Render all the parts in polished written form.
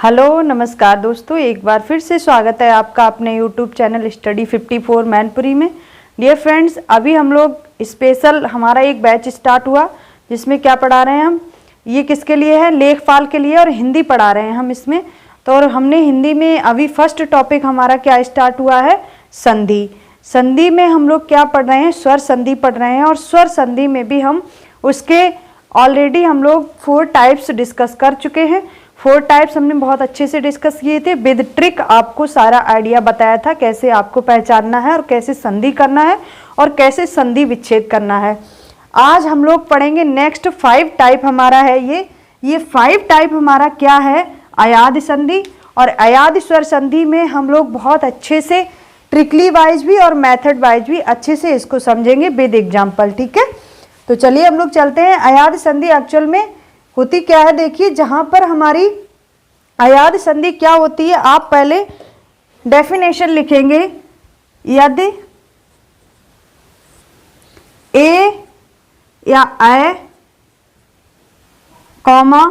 Hello नमस्कार दोस्तों, एक बार फिर से स्वागत है आपका अपने यूट्यूब चैनल स्टडी 54 मैनपुरी में। डियर फ्रेंड्स, अभी हम लोग स्पेशल हमारा एक बैच स्टार्ट हुआ जिसमें क्या पढ़ा रहे हैं हम, ये किसके लिए है, लेखपाल के लिए, और हिंदी पढ़ा रहे हैं हम इसमें। तो और हमने हिंदी में अभी फर्स्ट टॉपिक हमारा क्या स्टार्ट हुआ है, संधि। संधि में हम लोग क्या पढ़ रहे हैं, स्वर संधि पढ़ रहे हैं। और स्वर संधि में भी हम उसके ऑलरेडी हम लोग 4 टाइप्स डिस्कस कर चुके हैं। 4 टाइप्स हमने बहुत अच्छे से डिस्कस किए थे। विद ट्रिक आपको सारा आइडिया बताया था कैसे आपको पहचानना है और कैसे संधि करना है और कैसे संधि विच्छेद करना है। आज हम लोग पढ़ेंगे नेक्स्ट 5 टाइप हमारा है ये 5 टाइप हमारा क्या है, अयाद संधि। और अयाद स्वर संधि में हम लोग बहुत अच्छे से ट्रिकली वाइज भी और मेथड वाइज भी अच्छे से इसको समझेंगे विद एग्जाम्पल। ठीक है, तो चलिए हम लोग चलते हैं। अयाद संधि एक्चुअल में होती क्या है, देखिए जहां पर हमारी अयाद संधि क्या होती है, आप पहले डेफिनेशन लिखेंगे। यदि ए या ऐ कॉमा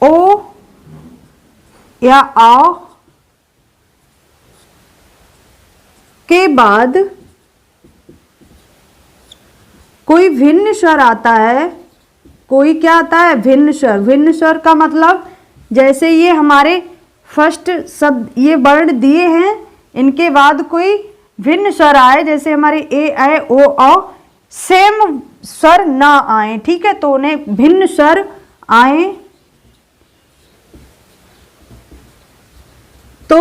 ओ या आओ के बाद कोई भिन्न स्वर आता है, कोई क्या आता है, भिन्न स्वर। भिन्न स्वर का मतलब जैसे ये हमारे फर्स्ट शब्द ये वर्ड दिए हैं, इनके बाद कोई भिन्न स्वर आए, जैसे हमारे ए ऐ ओ औ, सेम स्वर ना आए। ठीक है, तो उन्हें भिन्न स्वर आए तो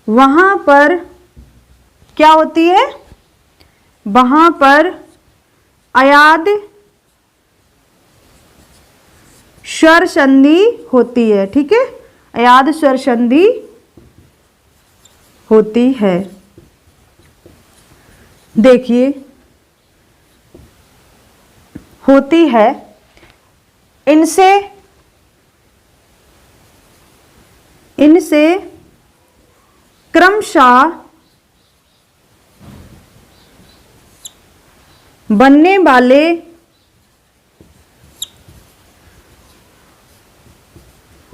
वहां पर क्या होती है, वहां पर अयाद स्वर संधि होती है। ठीक है, अयाद स्वर संधि होती है। देखिए होती है, इनसे क्रमशः बनने वाले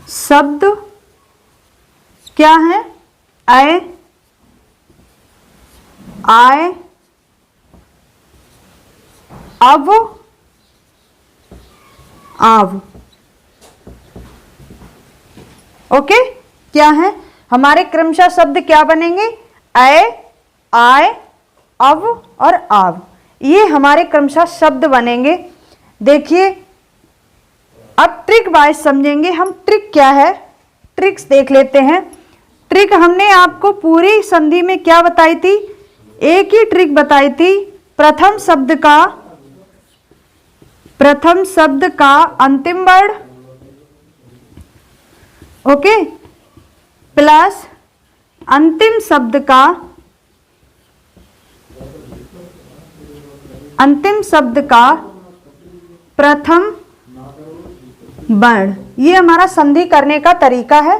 शब्द क्या है, ऐ आय अब आव। ओके, क्या है हमारे क्रमशः शब्द क्या बनेंगे, ऐ आय अब और आव, ये हमारे क्रमशः शब्द बनेंगे। देखिए अब ट्रिक वाइज समझेंगे हम। ट्रिक क्या है, ट्रिक्स देख लेते हैं। ट्रिक हमने आपको पूरी संधि में क्या बताई थी, एक ही ट्रिक बताई थी। प्रथम शब्द का अंतिम वर्ण, ओके, प्लस अंतिम शब्द का प्रथम वर्ण, ये हमारा संधि करने का तरीका है।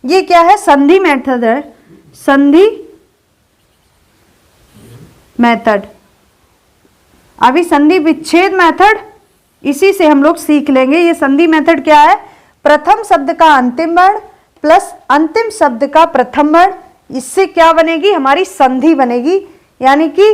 ये क्या है, संधि मेथड है, संधि मेथड। अभी संधि विच्छेद मेथड इसी से हम लोग सीख लेंगे। ये संधि मेथड क्या है, प्रथम शब्द का अंतिम वर्ण प्लस अंतिम शब्द का प्रथम वर्ण, इससे क्या बनेगी, हमारी संधि बनेगी। यानी कि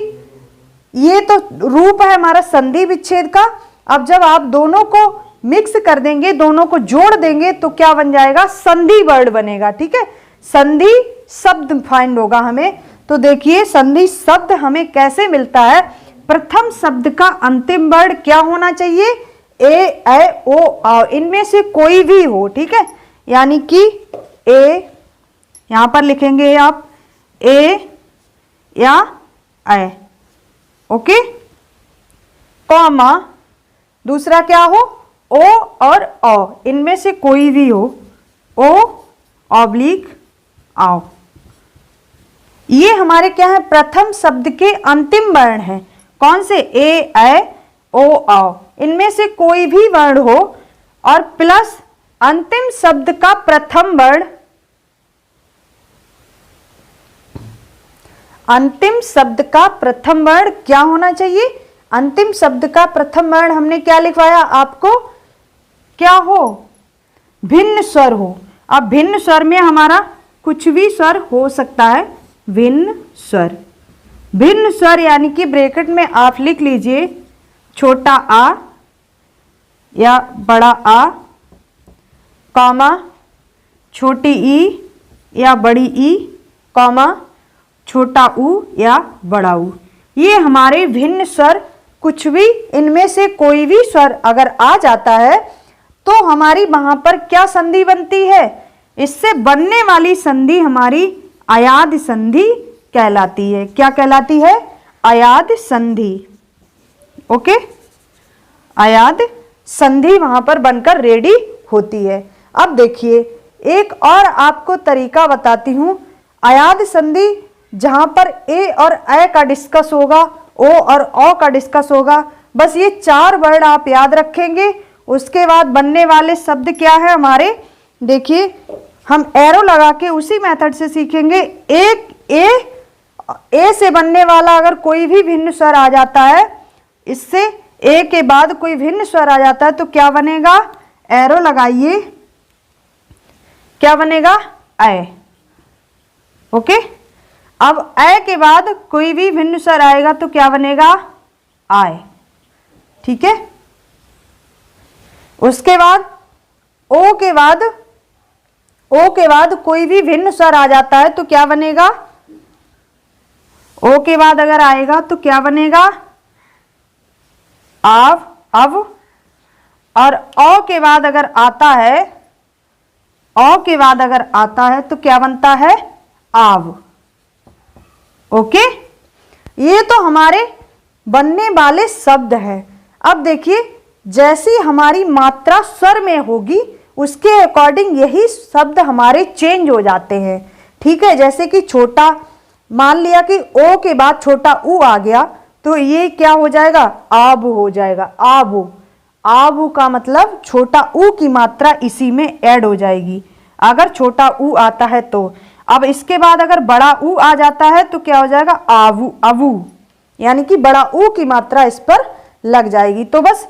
ये तो रूप है हमारा संधि विच्छेद का। अब जब आप दोनों को मिक्स कर देंगे, दोनों को जोड़ देंगे तो क्या बन जाएगा, संधि वर्ड बनेगा। ठीक है, संधि शब्द फाइंड होगा हमें। तो देखिए संधि शब्द हमें कैसे मिलता है, प्रथम शब्द का अंतिम वर्ण क्या होना चाहिए, ए ऐ ओ आ, इनमें से कोई भी हो। ठीक है, यानी कि ए, यहां पर लिखेंगे आप ए या ऐ, ओके, कॉमा दूसरा क्या हो, ओ और औ, इनमें से कोई भी हो, ओ ऑब्लिक आओ। ये हमारे क्या है, प्रथम शब्द के अंतिम वर्ण हैं। कौन से, ए ऐ ओ आओ, इनमें से कोई भी वर्ण हो और प्लस अंतिम शब्द का प्रथम वर्ण। अंतिम शब्द का प्रथम वर्ण क्या होना चाहिए, अंतिम शब्द का प्रथम वर्ण हमने क्या लिखवाया आपको, क्या हो, भिन्न स्वर हो। अब भिन्न स्वर में हमारा कुछ भी स्वर हो सकता है, भिन्न स्वर। भिन्न स्वर यानी कि ब्रैकेट में आप लिख लीजिए छोटा आ या बड़ा आ, कॉमा छोटी ई या बड़ी ई, कॉमा छोटा ऊ या बड़ा ऊ। ये हमारे भिन्न स्वर, कुछ भी इनमें से कोई भी स्वर अगर आ जाता है तो हमारी वहां पर क्या संधि बनती है? इससे बनने वाली संधि हमारी अयाद संधि कहलाती है। क्या कहलाती है? अयाद संधि। ओके, अयाद संधि वहां पर बनकर रेडी होती है। अब देखिए एक और आपको तरीका बताती हूं। अयाद संधि जहां पर ए और ए का डिस्कस होगा, ओ और औ का डिस्कस होगा, बस ये 4 वर्ड आप याद रखेंगे। उसके बाद बनने वाले शब्द क्या है हमारे, देखिए हम एरो लगा के उसी मेथड से सीखेंगे। एक ए से बनने वाला अगर कोई भी भिन्न स्वर आ जाता है, इससे ए के बाद कोई भिन्न स्वर आ जाता है तो क्या बनेगा? एरो लगाइए, क्या बनेगा? ए। ओके, अब ए के बाद कोई भी भिन्न स्वर आएगा तो क्या बनेगा? आए। ठीक है, उसके बाद ओ के बाद कोई भी भिन्न स्वर आ जाता है तो क्या बनेगा? ओ के बाद अगर आएगा तो क्या बनेगा? आव, अव। और औ के बाद अगर आता है, औ के बाद अगर आता है तो क्या बनता है? आव। ओके, ये तो हमारे बनने वाले शब्द हैं। अब देखिए जैसी हमारी मात्रा स्वर में होगी उसके अकॉर्डिंग यही शब्द हमारे चेंज हो जाते हैं। ठीक है, जैसे कि छोटा, मान लिया कि ओ के बाद छोटा ऊ आ गया तो ये क्या हो जाएगा? आबू हो जाएगा। आबू, आबू का मतलब छोटा ऊ की मात्रा इसी में ऐड हो जाएगी अगर छोटा ऊ आता है तो। अब इसके बाद अगर बड़ा ऊ आ जाता है तो क्या हो जाएगा? आवू, अवू, यानी कि बड़ा ऊ की मात्रा इस पर लग जाएगी। तो बस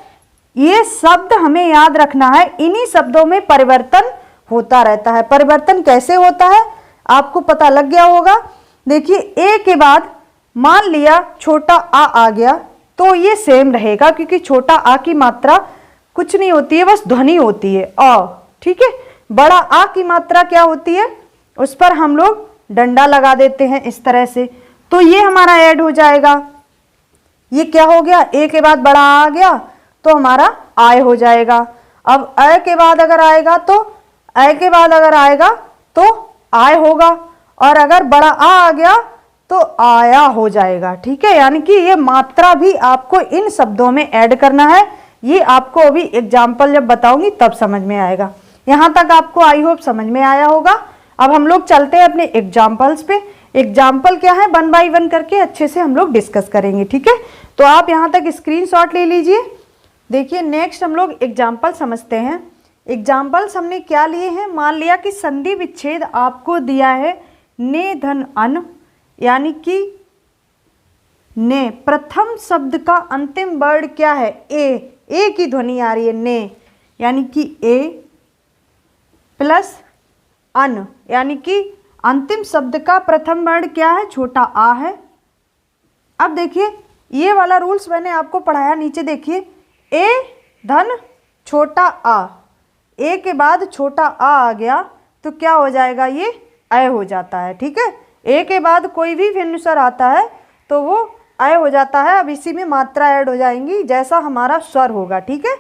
ये शब्द हमें याद रखना है, इन्हीं शब्दों में परिवर्तन होता रहता है। परिवर्तन कैसे होता है आपको पता लग गया होगा। देखिए ए के बाद मान लिया छोटा आ गया तो ये सेम रहेगा, क्योंकि छोटा आ की मात्रा कुछ नहीं होती है, बस ध्वनि होती है अ। ठीक है, बड़ा आ की मात्रा क्या होती है, उस पर हम लोग डंडा लगा देते हैं इस तरह से, तो ये हमारा ऐड हो जाएगा। ये क्या हो गया? ए के बाद बड़ा आ गया तो हमारा आय हो जाएगा। अब अ के बाद अगर आएगा तो अ के बाद अगर आएगा तो आय होगा, और अगर बड़ा आ गया तो आया हो जाएगा। ठीक है, यानी कि ये मात्रा भी आपको इन शब्दों में ऐड करना है। ये आपको अभी एग्जाम्पल जब बताऊंगी तब समझ में आएगा। यहाँ तक आपको आई होप समझ में आया होगा। अब हम लोग चलते हैं अपने एग्जाम्पल्स पे। एग्जाम्पल क्या है, 1 बाय 1 करके अच्छे से हम लोग डिस्कस करेंगे। ठीक है, तो आप यहाँ तक स्क्रीनशॉट ले लीजिए। देखिए नेक्स्ट हम लोग एग्जाम्पल समझते हैं। एग्जाम्पल्स हमने क्या लिए हैं, मान लिया कि संधि विच्छेद आपको दिया है ने धन अन, यानी कि ने, प्रथम शब्द का अंतिम वर्ड क्या है? ए की ध्वनि आ रही है ने, यानी कि ए प्लस अन, यानी कि अंतिम शब्द का प्रथम वर्ण क्या है? छोटा आ है। अब देखिए ये वाला रूल्स मैंने आपको पढ़ाया, नीचे देखिए ए धन छोटा आ, ए के बाद छोटा आ गया तो क्या हो जाएगा? ये अय हो जाता है। ठीक है, ए के बाद कोई भी भिन्न स्वर आता है तो वो अय हो जाता है। अब इसी में मात्रा ऐड हो जाएंगी जैसा हमारा स्वर होगा। ठीक है,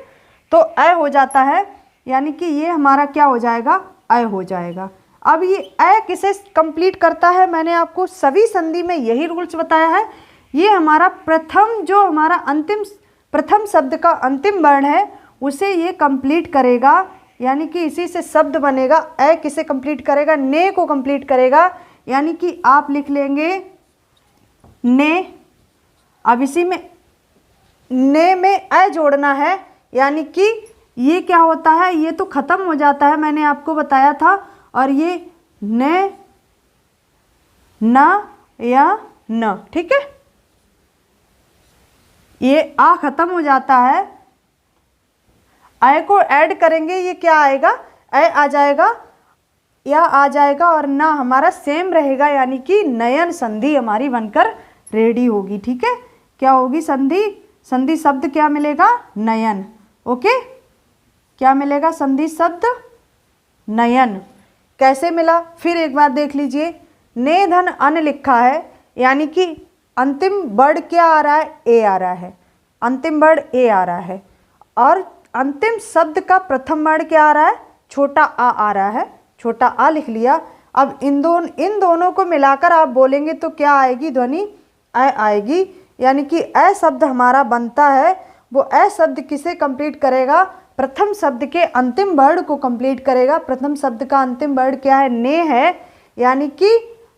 तो अय हो जाता है, यानी कि ये हमारा क्या हो जाएगा? अय हो जाएगा। अब ये अय किसे कंप्लीट करता है? मैंने आपको सभी संधि में यही रूल्स बताया है। ये हमारा प्रथम, जो हमारा अंतिम प्रथम शब्द का अंतिम वर्ण है उसे ये कंप्लीट करेगा, यानी कि इसी से शब्द बनेगा। अय किसे कंप्लीट करेगा? ने को कंप्लीट करेगा, यानी कि आप लिख लेंगे ने। अब इसी में ने में अय जोड़ना है, यानी कि ये क्या होता है? ये तो खत्म हो जाता है, मैंने आपको बताया था। और ये ने, न या न। ठीक है, ये आ खत्म हो जाता है, अय को ऐड करेंगे, ये क्या आएगा? ए आ जाएगा या आ जाएगा और ना हमारा सेम रहेगा, यानी कि नयन संधि हमारी बनकर रेडी होगी। ठीक है, क्या होगी संधि? संधि शब्द क्या मिलेगा? नयन। ओके, क्या मिलेगा? संधि शब्द नयन। कैसे मिला फिर एक बार देख लीजिए। ने धन अन लिखा है, यानी कि अंतिम वर्ड क्या आ रहा है? ए आ रहा है। अंतिम वर्ड ए आ रहा है और अंतिम शब्द का प्रथम वर्ड क्या आ रहा है? छोटा आ रहा है। छोटा आ लिख लिया। अब इन दोनों को मिलाकर आप बोलेंगे तो क्या आएगी ध्वनि? ए आएगी, यानी कि ए शब्द हमारा बनता है। वो ए शब्द किसे कंप्लीट करेगा? प्रथम शब्द के अंतिम वर्ड को कंप्लीट करेगा। प्रथम शब्द का अंतिम वर्ड क्या है? ने है, यानी कि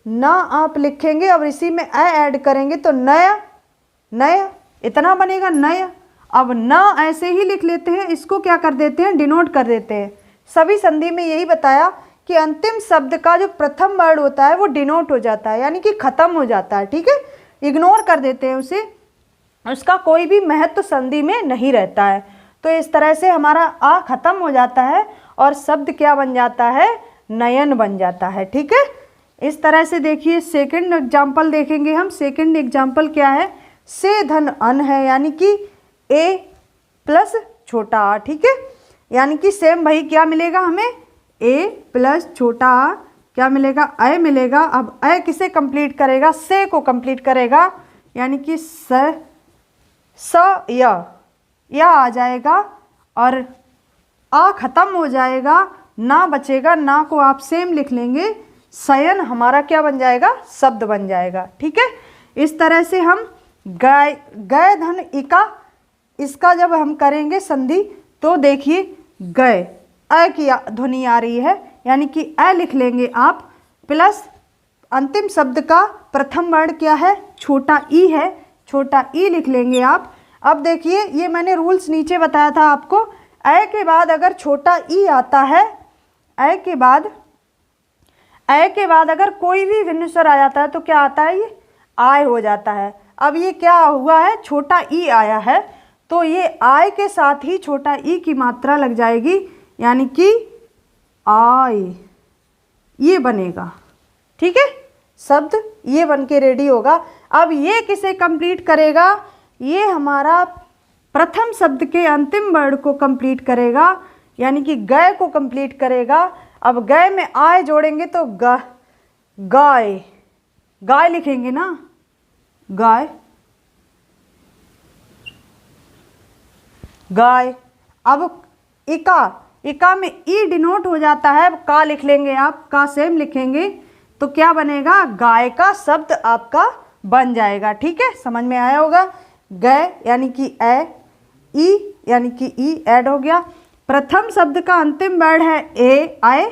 ना आप लिखेंगे और इसी में ए ऐड करेंगे तो नया, नया इतना बनेगा नया। अब ना ऐसे ही लिख लेते हैं, इसको क्या कर देते हैं? डिनोट कर देते हैं। सभी संधि में यही बताया कि अंतिम शब्द का जो प्रथम वर्ड होता है वो डिनोट हो जाता है, यानी कि खत्म हो जाता है। ठीक है, इग्नोर कर देते हैं उसे, उसका कोई भी महत्व संधि में नहीं रहता है। तो इस तरह से हमारा आ खत्म हो जाता है और शब्द क्या बन जाता है? नयन बन जाता है। ठीक है, इस तरह से देखिए सेकंड एग्जाम्पल देखेंगे हम। सेकंड एग्जाम्पल क्या है? से धन अन है, यानी कि ए प्लस छोटा आ। ठीक है, यानी कि सेम भाई क्या मिलेगा हमें? ए प्लस छोटा आ क्या मिलेगा? ए मिलेगा। अब ए किसे कंप्लीट करेगा? से को कंप्लीट करेगा, यानी कि स या आ जाएगा और आ खत्म हो जाएगा, ना बचेगा। ना को आप सेम लिख लेंगे, शयन हमारा क्या बन जाएगा? शब्द बन जाएगा। ठीक है, इस तरह से हम गय धन इका, इसका जब हम करेंगे संधि तो देखिए गए अ की ध्वनि आ रही है, यानी कि अ लिख लेंगे आप, प्लस अंतिम शब्द का प्रथम वर्ण क्या है? छोटा ई है। छोटा ई लिख लेंगे आप। अब देखिए ये मैंने रूल्स नीचे बताया था आपको। अ के बाद अगर छोटा ई आता है, अ के बाद अगर कोई भी भिन्न स्वर आ जाता है तो क्या आता है? ये आय हो जाता है। अब ये क्या हुआ है? छोटा ई आया है, तो ये आय के साथ ही छोटा ई की मात्रा लग जाएगी, यानी कि आय, ये बनेगा। ठीक है, शब्द ये बन के रेडी होगा। अब ये किसे कंप्लीट करेगा? ये हमारा प्रथम शब्द के अंतिम वर्ड को कंप्लीट करेगा, यानी कि गय को कंप्लीट करेगा। अब गय में आय जोड़ेंगे तो गाय, गाय लिखेंगे ना, गाय, गाय। अब इका में ई डिनोट हो जाता है, अब का लिख लेंगे आप, का सेम लिखेंगे तो क्या बनेगा? गाय का शब्द आपका बन जाएगा। ठीक है, समझ में आया होगा। गय यानी कि ए, ई यानी कि ई ऐड हो गया। प्रथम शब्द का अंतिम वर्ण है ए आय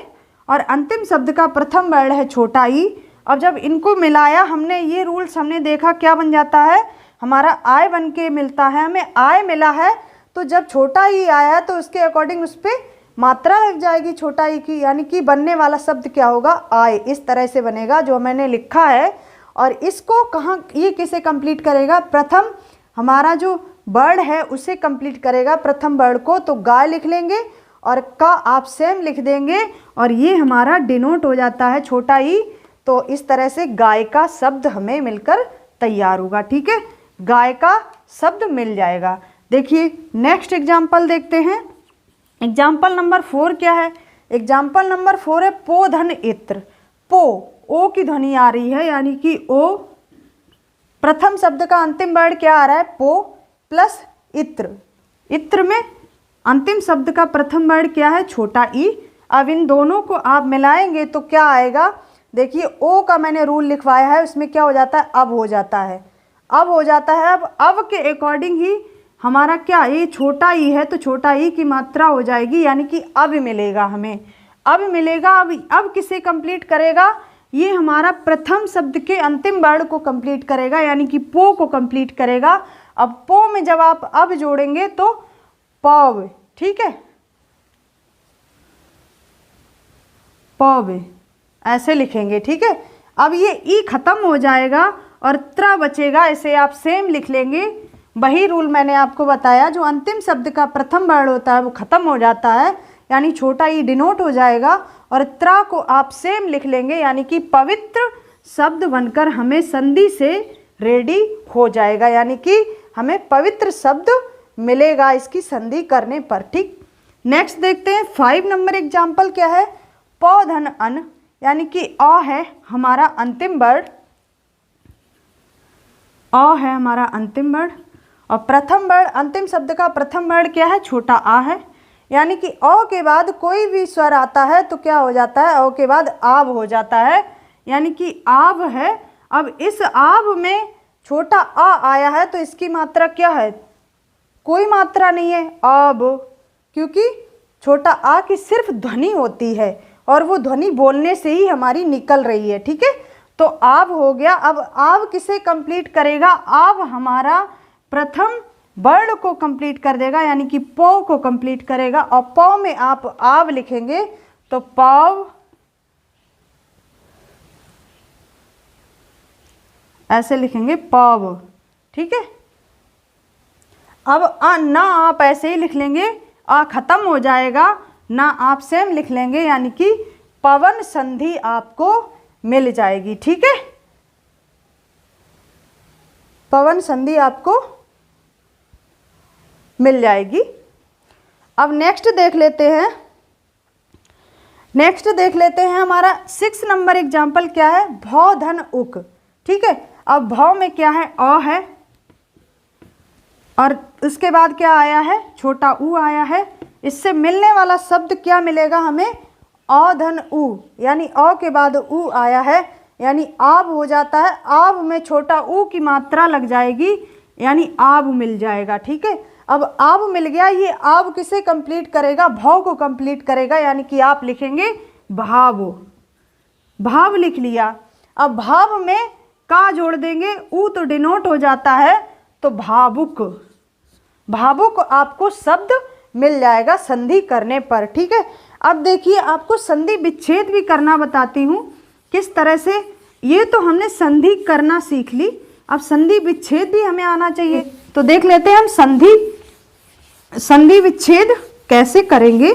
और अंतिम शब्द का प्रथम वर्ण है छोटा ई। अब जब इनको मिलाया हमने, ये रूल्स हमने देखा क्या बन जाता है? हमारा आय बन के मिलता है। हमें आय मिला है तो जब छोटा ई आया तो उसके अकॉर्डिंग उस पर मात्रा लग जाएगी छोटा ई की, यानी कि बनने वाला शब्द क्या होगा? आय। इस तरह से बनेगा जो मैंने लिखा है। और इसको कहाँ, ये किसे कंप्लीट करेगा? प्रथम हमारा जो वर्ड है उसे कंप्लीट करेगा, प्रथम वर्ड को, तो गाय लिख लेंगे और का आप सेम लिख देंगे और ये हमारा डिनोट हो जाता है छोटा ई। तो इस तरह से गाय का शब्द हमें मिलकर तैयार होगा। ठीक है, गाय का शब्द मिल जाएगा। देखिए नेक्स्ट एग्जाम्पल देखते हैं। एग्जाम्पल नंबर 4 क्या है? एग्जाम्पल नंबर 4 है पो धन इत्र। पो, ओ की ध्वनि आ रही है, यानी कि ओ, प्रथम शब्द का अंतिम वर्ड क्या आ रहा है? पो प्लस इत्र। इत्र में अंतिम शब्द का प्रथम वर्ण क्या है? छोटा ई। अब इन दोनों को आप मिलाएंगे तो क्या आएगा? देखिए ओ का मैंने रूल लिखवाया है, उसमें क्या हो जाता है? अब हो जाता है, अब हो जाता है। अब के अकॉर्डिंग ही हमारा क्या, ये छोटा ई है तो छोटा ई की मात्रा हो जाएगी, यानी कि अब मिलेगा हमें, अब मिलेगा। अब किसे कंप्लीट करेगा? ये हमारा प्रथम शब्द के अंतिम वर्ण को कंप्लीट करेगा, यानी कि पो को कंप्लीट करेगा। अब पो में जब आप अब जोड़ेंगे तो पव। ठीक है, पव ऐसे लिखेंगे। ठीक है, अब ये ई खत्म हो जाएगा और त्र बचेगा, इसे आप सेम लिख लेंगे। वही रूल मैंने आपको बताया, जो अंतिम शब्द का प्रथम वर्ण होता है वो खत्म हो जाता है, यानी छोटा ई डिनोट हो जाएगा और त्रा को आप सेम लिख लेंगे, यानी कि पवित्र शब्द बनकर हमें संधि से रेडी हो जाएगा, यानी कि हमें पवित्र शब्द मिलेगा इसकी संधि करने पर। ठीक, नेक्स्ट देखते हैं 5 नंबर एग्जाम्पल क्या है। प धन अन, यानी कि अ है हमारा अंतिम वर्ड, अ है हमारा अंतिम वर्ड और प्रथम वर्ड, अंतिम शब्द का प्रथम वर्ड क्या है, छोटा आ है, यानी कि अ के बाद कोई भी स्वर आता है तो क्या हो जाता है, अ के बाद आब हो जाता है, यानी कि आब है। अब इस आब में छोटा आ आया है तो इसकी मात्रा क्या है, कोई मात्रा नहीं है अब, क्योंकि छोटा आ की सिर्फ ध्वनि होती है और वो ध्वनि बोलने से ही हमारी निकल रही है। ठीक है, तो आब हो गया। अब आब किसे कंप्लीट करेगा, आब हमारा प्रथम वर्ण को कंप्लीट कर देगा, यानी कि पौ को कंप्लीट करेगा और पौ में आप आब लिखेंगे तो पाव, ऐसे लिखेंगे पाव। ठीक है, अब ना आप ऐसे ही लिख लेंगे, आ खत्म हो जाएगा, ना आप सेम लिख लेंगे, यानी कि पवन संधि आपको मिल जाएगी। ठीक है, पवन संधि आपको मिल जाएगी। अब नेक्स्ट देख लेते हैं, नेक्स्ट देख लेते हैं हमारा 6 नंबर एग्जाम्पल क्या है, भौ धन उक। ठीक है, अब भौ में क्या है, अ है और उसके बाद क्या आया है, छोटा ऊ आया है। इससे मिलने वाला शब्द क्या मिलेगा हमें, अ धन ऊ, यानी अ के बाद ऊ आया है, यानी आब हो जाता है। आब में छोटा ऊ की मात्रा लग जाएगी, यानी आब मिल जाएगा। ठीक है, अब आब मिल गया, ये आब किसे कंप्लीट करेगा, भाव को कंप्लीट करेगा, यानी कि आप लिखेंगे भाव, भाव लिख लिया। अब भाव में का जोड़ देंगे, ऊ तो डिनोट हो जाता है तो भावुक, भावुक आपको शब्द मिल जाएगा संधि करने पर। ठीक है, अब देखिए आपको संधि विच्छेद भी करना बताती हूँ किस तरह से। ये तो हमने संधि करना सीख ली, अब संधि विच्छेद भी हमें आना चाहिए। तो देख लेते हैं हम संधि विच्छेद कैसे करेंगे।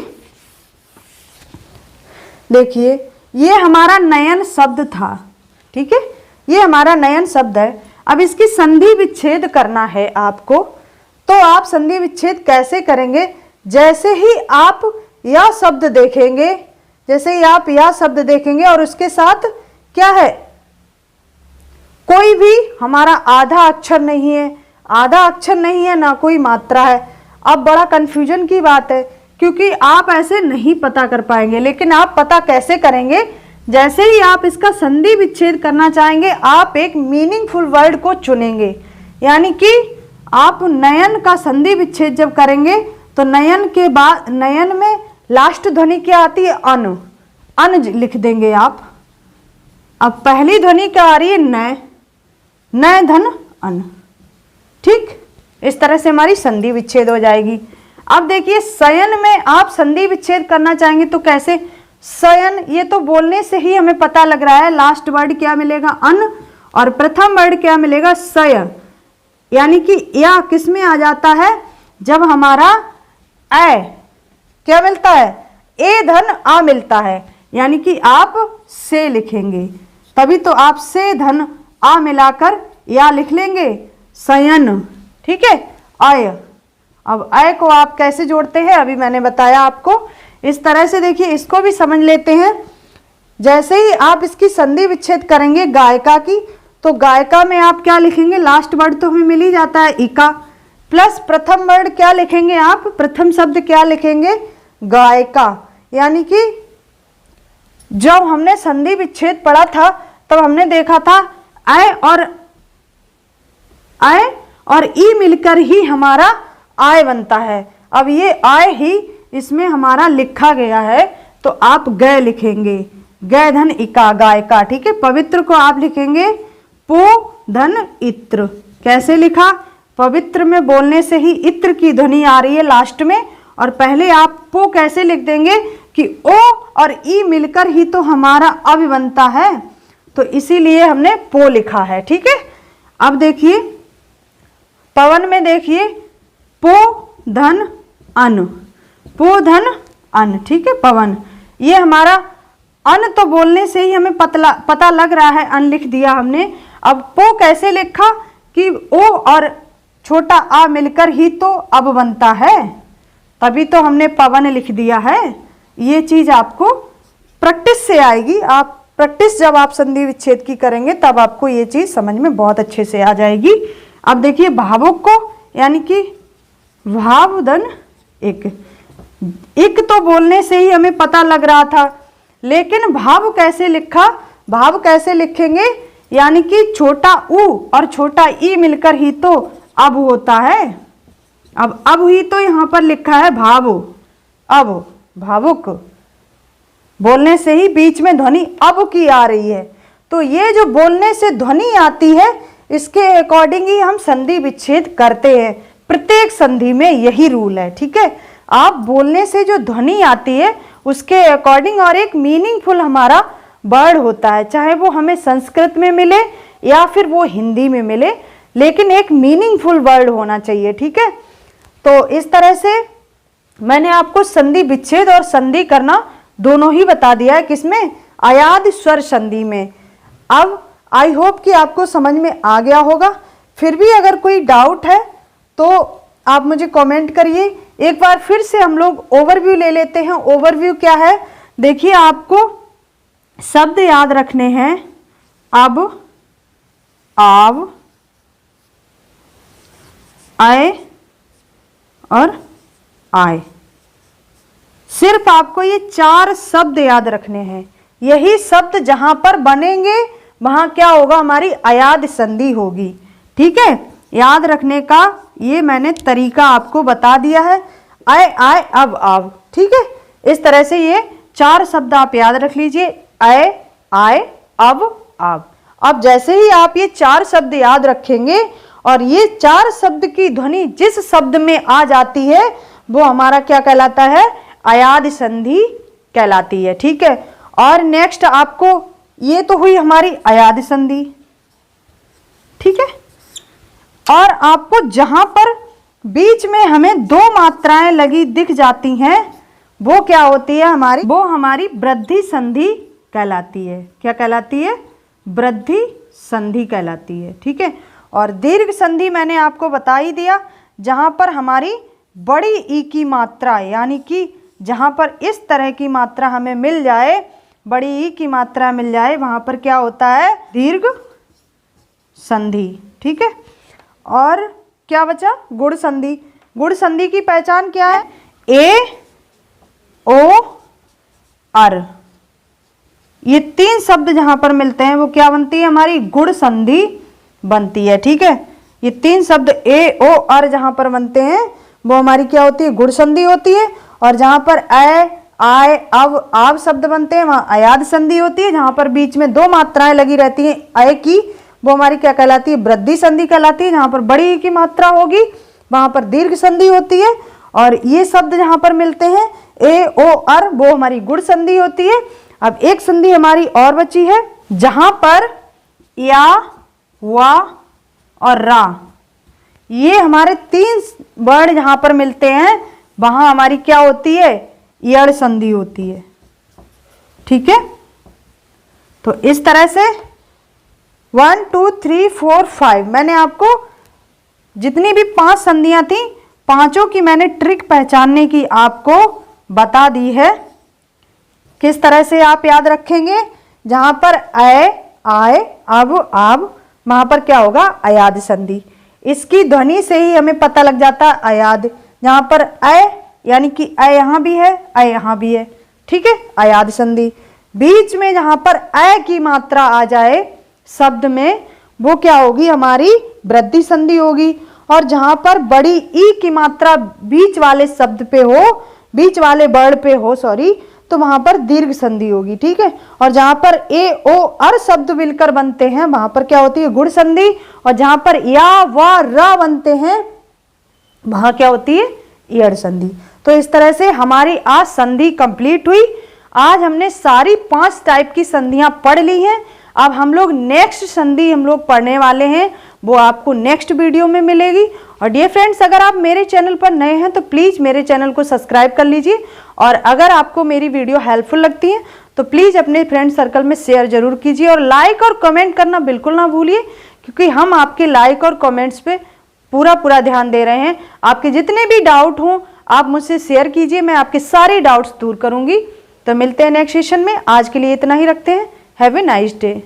देखिए ये हमारा नयन शब्द था, ठीक है, ये हमारा नयन शब्द है। अब इसकी संधि विच्छेद करना है आपको, तो आप संधि विच्छेद कैसे करेंगे, जैसे ही आप यह शब्द देखेंगे, जैसे ही आप यह शब्द देखेंगे और उसके साथ क्या है, कोई भी हमारा आधा अक्षर नहीं है, आधा अक्षर नहीं है ना कोई मात्रा है। अब बड़ा कंफ्यूजन की बात है, क्योंकि आप ऐसे नहीं पता कर पाएंगे, लेकिन आप पता कैसे करेंगे, जैसे ही आप इसका संधि विच्छेद करना चाहेंगे, आप एक मीनिंगफुल वर्ड को चुनेंगे। यानी कि आप नयन का संधि विच्छेद जब करेंगे तो नयन के बाद, नयन में लास्ट ध्वनि क्या आती है, अन, अन लिख देंगे आप। अब पहली ध्वनि क्या आ रही है, नय, नय धन अन। ठीक, इस तरह से हमारी संधि विच्छेद हो जाएगी। अब देखिए शयन में आप संधि विच्छेद करना चाहेंगे तो कैसे, शयन, ये तो बोलने से ही हमें पता लग रहा है, लास्ट वर्ड क्या मिलेगा, अन, और प्रथम वर्ड क्या मिलेगा, शय, यानी कि या किस में आ जाता है, जब हमारा ए क्या मिलता है, ए धन आ मिलता है, यानी कि आप से लिखेंगे, तभी तो आप से धन आ मिलाकर या लिख लेंगे, शयन। ठीक है, अय। अब अय को आप कैसे जोड़ते हैं, अभी मैंने बताया आपको। इस तरह से देखिए, इसको भी समझ लेते हैं। जैसे ही आप इसकी संधि विच्छेद करेंगे गायिका की, तो गायिका में आप क्या लिखेंगे, लास्ट वर्ड तो हमें मिल ही जाता है इका, प्लस प्रथम वर्ड क्या लिखेंगे आप, प्रथम शब्द क्या लिखेंगे, गायिका। यानी कि जब हमने संधि विच्छेद पढ़ा था तब हमने देखा था अय और ई मिलकर ही हमारा आय बनता है। अब ये आय ही इसमें हमारा लिखा गया है, तो आप गय लिखेंगे, गय धन इका, गायिका। ठीक है, पवित्र को आप लिखेंगे पो धन इत्र। कैसे लिखा, पवित्र में बोलने से ही इत्र की ध्वनि आ रही है लास्ट में, और पहले आप पो कैसे लिख देंगे कि ओ और ई मिलकर ही तो हमारा अब बनता है, तो इसीलिए हमने पो लिखा है। ठीक है, अब देखिए पवन में देखिए पो धन अन, पो धन अन, ठीक है, पवन। ये हमारा अन तो बोलने से ही हमें पता लग रहा है, अन लिख दिया हमने। अब पो कैसे लिखा कि ओ और छोटा आ मिलकर ही तो अब बनता है, तभी तो हमने पवन लिख दिया है। ये चीज आपको प्रैक्टिस से आएगी। आप प्रैक्टिस जब आप संधि विच्छेद की करेंगे तब आपको ये चीज समझ में बहुत अच्छे से आ जाएगी। अब देखिए भावुक को, यानी कि भावुदन एक तो बोलने से ही हमें पता लग रहा था, लेकिन भाव कैसे लिखा, भाव कैसे लिखेंगे, यानी कि छोटा उ और छोटा ई मिलकर ही तो अब होता है। अब ही तो यहाँ पर लिखा है भावु, अब भावुक बोलने से ही बीच में ध्वनि अब की आ रही है, तो ये जो बोलने से ध्वनि आती है इसके अकॉर्डिंग ही हम संधि विच्छेद करते हैं। प्रत्येक संधि में यही रूल है, ठीक है। आप बोलने से जो ध्वनि आती है उसके अकॉर्डिंग और एक मीनिंगफुल हमारा वर्ड होता है, चाहे वो हमें संस्कृत में मिले या फिर वो हिंदी में मिले, लेकिन एक मीनिंगफुल वर्ड होना चाहिए, ठीक है। तो इस तरह से मैंने आपको संधि विच्छेद और संधि करना दोनों ही बता दिया है, किसमें, अयाद स्वर संधि में। अब आई होप कि आपको समझ में आ गया होगा। फिर भी अगर कोई डाउट है तो आप मुझे कमेंट करिए। एक बार फिर से हम लोग ओवरव्यू ले लेते हैं। ओवरव्यू क्या है, देखिए आपको शब्द याद रखने हैं, अब, आव, आए और आए। सिर्फ आपको ये 4 शब्द याद रखने हैं। यही शब्द जहां पर बनेंगे वहां क्या होगा, हमारी अयाद संधि होगी, ठीक है। याद रखने का ये मैंने तरीका आपको बता दिया है, आए आए अब आव, ठीक है। इस तरह से ये 4 शब्द आप याद रख लीजिए, आए आए अब आव। अब जैसे ही आप ये 4 शब्द याद रखेंगे और ये 4 शब्द की ध्वनि जिस शब्द में आ जाती है वो हमारा क्या कहलाता है, अयाद संधि कहलाती है, ठीक है। और नेक्स्ट आपको, ये तो हुई हमारी अयाद संधि, ठीक है। और आपको जहां पर बीच में हमें 2 मात्राएं लगी दिख जाती हैं वो क्या होती है हमारी, वो हमारी वृद्धि संधि कहलाती है। क्या कहलाती है, वृद्धि संधि कहलाती है, ठीक है। और दीर्घ संधि मैंने आपको बता ही दिया, जहां पर हमारी बड़ी ई की मात्रा, यानी कि जहां पर इस तरह की मात्रा हमें मिल जाए, बड़ी ई की मात्रा मिल जाए, वहां पर क्या होता है, दीर्घ संधि, ठीक है। और क्या बचा, गुण संधि। गुण संधि की पहचान क्या है, ए ओ अर, ये 3 शब्द जहां पर मिलते हैं वो क्या बनती है, हमारी गुण संधि बनती है, ठीक है। ये 3 शब्द ए ओ अर जहां पर बनते हैं वो हमारी क्या होती है, गुण संधि होती है। और जहां पर ऐ आय अब आव शब्द बनते हैं वहां अयाद संधि होती है। जहां पर बीच में 2 मात्राएं लगी रहती हैं अय की, वो हमारी क्या कहलाती है, वृद्धि संधि कहलाती है। जहां पर बड़ी ई की मात्रा होगी वहां पर दीर्घ संधि होती है। और ये शब्द जहां पर मिलते हैं ए ओ अर, वो हमारी गुण संधि होती है। अब एक संधि हमारी और बची है, जहां पर या, वा और रा, ये हमारे 3 वर्ण जहां पर मिलते हैं वहां हमारी क्या होती है, यड़ संधि होती है, ठीक है। तो इस तरह से 1 2 3 4 5 मैंने आपको जितनी भी 5 संधियां थी, पांचों की मैंने ट्रिक पहचानने की आपको बता दी है। किस तरह से आप याद रखेंगे, जहां पर ऐ आए अब आब, वहां पर क्या होगा, अयाद संधि। इसकी ध्वनि से ही हमें पता लग जाता है अयाद। जहां पर ऐ, यानी कि ऐ यहां भी है, ऐ यहां भी है, ठीक है, अयाद संधि। बीच में जहां पर ऐ की मात्रा आ जाए शब्द में वो क्या होगी, हमारी वृद्धि संधि होगी। और जहां पर बड़ी ई की मात्रा बीच वाले शब्द पे हो, बीच वाले वर्ड पे हो, सॉरी, तो वहां पर दीर्घ संधि होगी, ठीक है। और जहां पर ए ओ अर शब्द मिलकर बनते हैं वहां पर क्या होती है, गुण संधि। और जहां पर या वा रा बनते हैं वहां क्या होती है, यड़ संधि। तो इस तरह से हमारी आज संधि कंप्लीट हुई। आज हमने सारी 5 टाइप की संधियां पढ़ ली हैं। अब हम लोग नेक्स्ट संधि हम लोग पढ़ने वाले हैं, वो आपको नेक्स्ट वीडियो में मिलेगी। और डियर फ्रेंड्स, अगर आप मेरे चैनल पर नए हैं तो प्लीज़ मेरे चैनल को सब्सक्राइब कर लीजिए, और अगर आपको मेरी वीडियो हेल्पफुल लगती है तो प्लीज़ अपने फ्रेंड सर्कल में शेयर जरूर कीजिए, और लाइक और कमेंट करना बिल्कुल ना भूलिए, क्योंकि हम आपके लाइक और कमेंट्स पे पूरा ध्यान दे रहे हैं। आपके जितने भी डाउट हों आप मुझसे शेयर कीजिए, मैं आपके सारे डाउट्स दूर करूंगी। तो मिलते हैं नेक्स्ट सेशन में, आज के लिए इतना ही रखते हैं। Have a nice day.